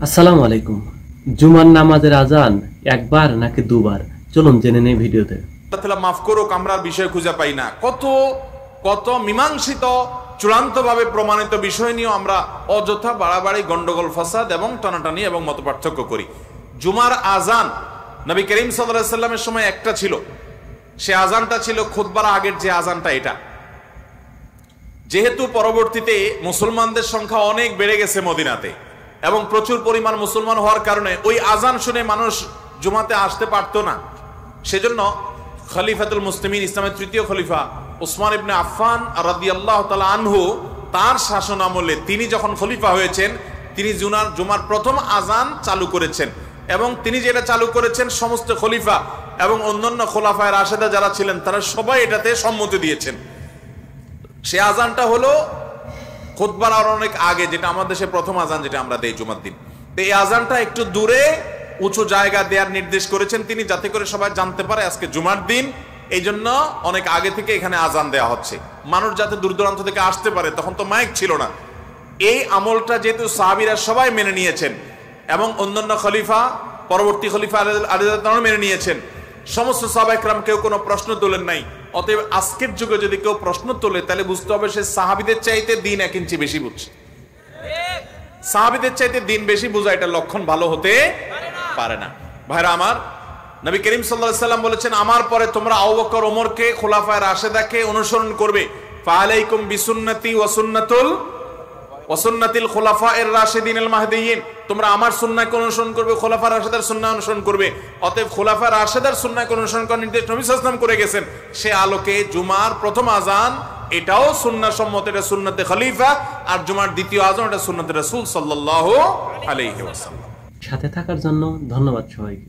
আসসালামু আলাইকুম। জুমার নামাজের আজান একবার নাকি দুবার, চলুন জেনে নেই ভিডিওতে। মাফ করুক, আমরা বিষয় খুঁজে পাই না। কত কত মীমাংসিত চূড়ান্তভাবে প্রমাণিত বিষয় নিয়ে আমরা অযথা বাড়াবাড়ি, গন্ডগোল, ফাসাদ এবং টানাটানি এবং মতপার্থক্য করি। জুমার আজান নবী করিম সাল্লাল্লাহু আলাইহি ওয়াসাল্লামের সময় একটা ছিল, সে আজানটা ছিল খুতবার আগের যে আজানটা। এটা যেহেতু পরবর্তীতে মুসলমানদের সংখ্যা অনেক বেড়ে গেছে মদিনাতে এবং প্রচুর পরিমাণ মুসলমান হওয়ার কারণে ওই আজান শুনে মানুষ জুমাতে আসতে পারতো না। সেজন্য খলিফাতুল মুসলিমিন, ইসলামের তৃতীয় খলিফা উসমান ইবনে আফফান রাদিয়াল্লাহু তাআলা আনহু, তার শাসন আমলে তিনি যখন খলিফা হয়েছেন, তিনি জুমার প্রথম আজান চালু করেছেন এবং তিনি যেটা চালু করেছেন সমস্ত খলিফা এবং অন্যান্য খোলাফায়ে রাশেদা যারা ছিলেন তারা সবাই এটাতে সম্মতি দিয়েছেন। সে আজানটা হলো খুতবার আর অনেক আগে, যেটা আমাদের দেশে প্রথম আজান যেটা আমরা দেই জুমার দিন। এই আজানটা একটু দূরে উঁচু জায়গা দেওয়ার নির্দেশ করেছেন তিনি, যাতে করে সবাই জানতে পারে আজকে জুমার দিন। এই জন্য অনেক আগে থেকে এখানে আজান দেওয়া হচ্ছে, মানুষ যাতে দূর দূরান্ত থেকে আসতে পারে। তখন তো মাইক ছিল না। এই আমলটা যেহেতু সাহাবীরা সবাই মেনে নিয়েছেন এবং অন্যান্য খলিফা, পরবর্তী খলিফা আলী মেনে নিয়েছেন, সমস্ত সাহাবা ইকরাম কেউ কোনো প্রশ্ন তোলেন নাই। অতএব আজকের যুগে যদি কেউ প্রশ্ন তোলে তাহলে বুঝতে হবে সে সাহাবীদের চাইতে দিন 1 ইঞ্চি বেশি বুঝছে। সাহাবীদের চাইতে দিন বেশি বোঝা, এটা লক্ষণ ভালো হতে পারে না। ভাইরা আমার, নবী করিম সাল্লাল্লাহু আলাইহি ওয়াসাল্লাম বলেছেন, আমার পরে তোমরা আবু বকর, ওমরকে, খুলাফায়ে রাশেদাকে অনুসরণ করবে। ফাআলাইকুম বিসুন্নতি ওয়া সুন্নাতিল খুলাফায়ের রাশিদিনিল মাহদিয়িন, তোমরা আমার সুন্নাহকে অনুসরণ করবে, খুলাফায়ে রাশেদার সুন্নাহ অনুসরণ করবে। অতএব খুলাফায়ে রাশেদার সুন্নাহকে অনুসরণ করার নির্দেশ নবী সাল্লাল্লাহু আলাইহি ওয়াসাল্লাম করে গেছেন। সে আলোকে জুমার প্রথম আজান এটাও সুন্নাহ সম্মত, এটা সুন্নতে খলিফা। আর জুমার দ্বিতীয় আজান এটা সুন্নতে রাসূল সাল্লাল্লাহু আলাইহি ওয়াসাল্লাম। সাথে থাকার জন্য ধন্যবাদ সবাইকে।